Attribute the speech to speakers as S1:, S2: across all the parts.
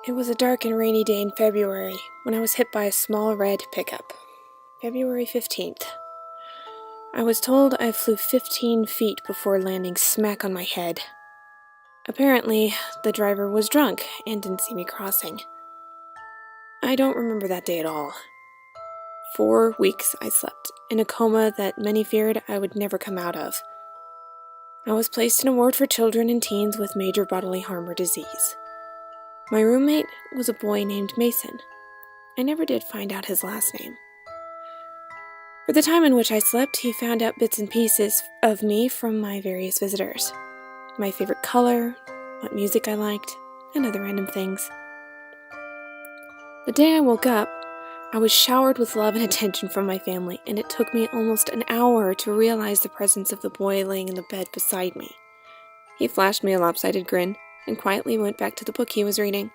S1: It was a dark and rainy day in February when I was hit by a small red pickup. February 15th. I was told I flew 15 feet before landing smack on my head. Apparently, the driver was drunk and didn't see me crossing. I don't remember that day at all. 4 weeks I slept, in a coma that many feared I would never come out of. I was placed in a ward for children and teens with major bodily harm or disease. My roommate was a boy named Mason. I never did find out his last name. For the time in which I slept, he found out bits and pieces of me from my various visitors. My favorite color, what music I liked, and other random things. The day I woke up, I was showered with love and attention from my family, and it took me almost an hour to realize the presence of the boy laying in the bed beside me. He flashed me a lopsided grin and quietly went back to the book he was reading.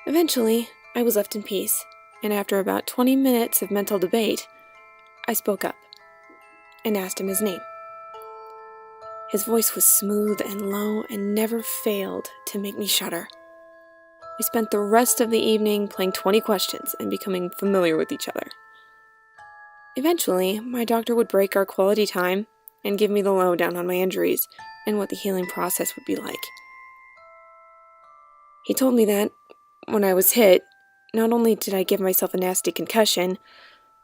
S1: Eventually, I was left in peace, and after about 20 minutes of mental debate, I spoke up and asked him his name. His voice was smooth and low and never failed to make me shudder. We spent the rest of the evening playing 20 questions and becoming familiar with each other. Eventually, my doctor would break our quality time and give me the lowdown on my injuries and what the healing process would be like. He told me that, when I was hit, not only did I give myself a nasty concussion,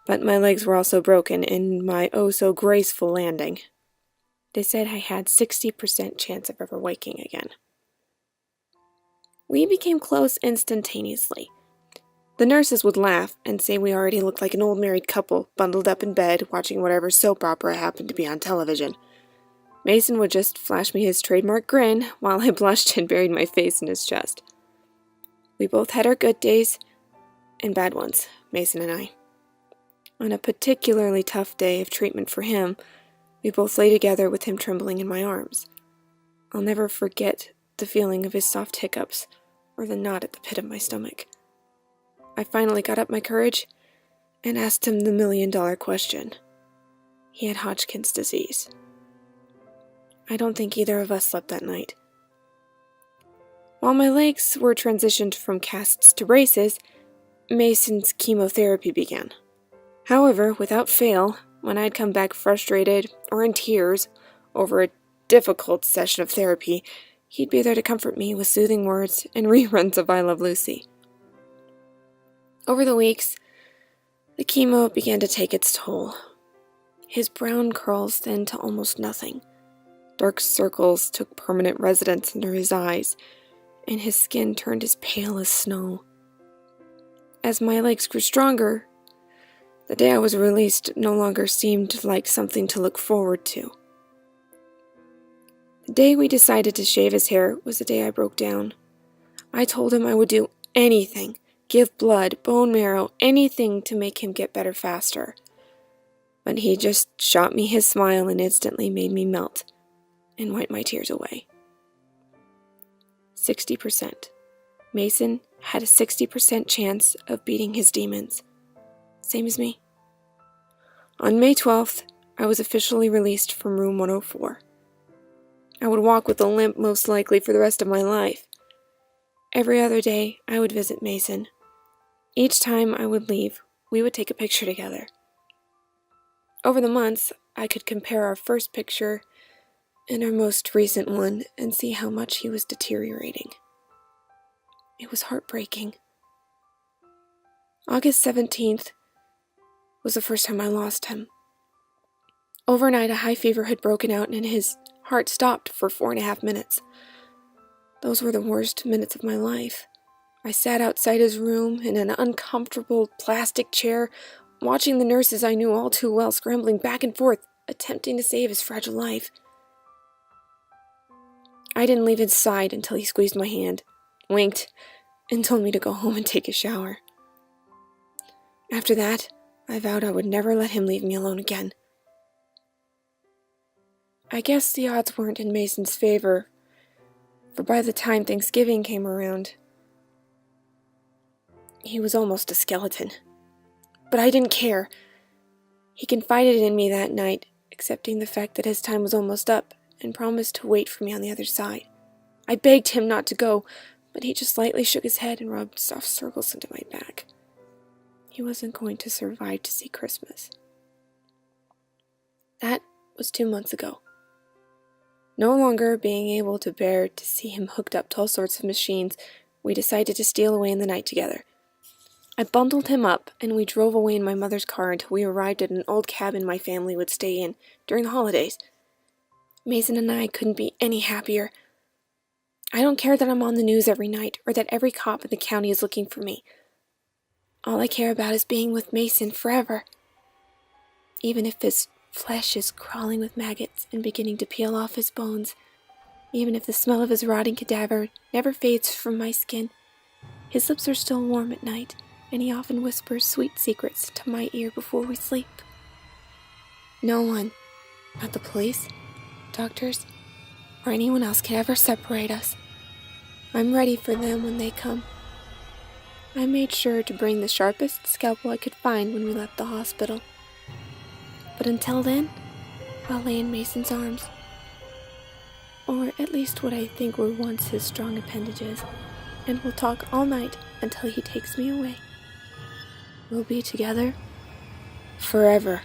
S1: but my legs were also broken in my oh-so-graceful landing. They said I had 60% chance of ever waking again. We became close instantaneously. The nurses would laugh and say we already looked like an old married couple bundled up in bed watching whatever soap opera happened to be on television. Mason would just flash me his trademark grin while I blushed and buried my face in his chest. We both had our good days and bad ones, Mason and I. On a particularly tough day of treatment for him, we both lay together with him trembling in my arms. I'll never forget the feeling of his soft hiccups or the knot at the pit of my stomach. I finally got up my courage and asked him the $1,000,000 question. He had Hodgkin's disease. I don't think either of us slept that night. While my legs were transitioned from casts to braces, Mason's chemotherapy began. However, without fail, when I'd come back frustrated or in tears over a difficult session of therapy, he'd be there to comfort me with soothing words and reruns of I Love Lucy. Over the weeks, the chemo began to take its toll. His brown curls thinned to almost nothing. Dark circles took permanent residence under his eyes, and his skin turned as pale as snow. As my legs grew stronger, the day I was released no longer seemed like something to look forward to. The day we decided to shave his hair was the day I broke down. I told him I would do anything, give blood, bone marrow, anything to make him get better faster. But he just shot me his smile and instantly made me melt and wipe my tears away. 60%. Mason had a 60% chance of beating his demons. Same as me. On May 12th, I was officially released from room 104. I would walk with a limp most likely for the rest of my life. Every other day, I would visit Mason. Each time I would leave, we would take a picture together. Over the months, I could compare our first picture and our most recent one and see how much he was deteriorating. It was heartbreaking. August 17th was the first time I lost him. Overnight, a high fever had broken out and his heart stopped for 4.5 minutes. Those were the worst minutes of my life. I sat outside his room in an uncomfortable plastic chair, watching the nurses I knew all too well scrambling back and forth, attempting to save his fragile life. I didn't leave his side until he squeezed my hand, winked, and told me to go home and take a shower. After that, I vowed I would never let him leave me alone again. I guess the odds weren't in Mason's favor, for by the time Thanksgiving came around, he was almost a skeleton. But I didn't care. He confided in me that night, accepting the fact that his time was almost up, and promised to wait for me on the other side. I begged him not to go, but he just lightly shook his head and rubbed soft circles into my back. He wasn't going to survive to see Christmas. That was 2 months ago. No longer being able to bear to see him hooked up to all sorts of machines, we decided to steal away in the night together. I bundled him up, and we drove away in my mother's car until we arrived at an old cabin my family would stay in during the holidays. Mason and I couldn't be any happier. I don't care that I'm on the news every night, or that every cop in the county is looking for me. All I care about is being with Mason forever. Even if his flesh is crawling with maggots and beginning to peel off his bones, even if the smell of his rotting cadaver never fades from my skin, his lips are still warm at night, and he often whispers sweet secrets to my ear before we sleep. No one, not the police, doctors, or anyone else can ever separate us. I'm ready for them when they come. I made sure to bring the sharpest scalpel I could find when we left the hospital. But until then, I'll lay in Mason's arms. Or at least what I think were once his strong appendages, and we'll talk all night until he takes me away. We'll be together forever.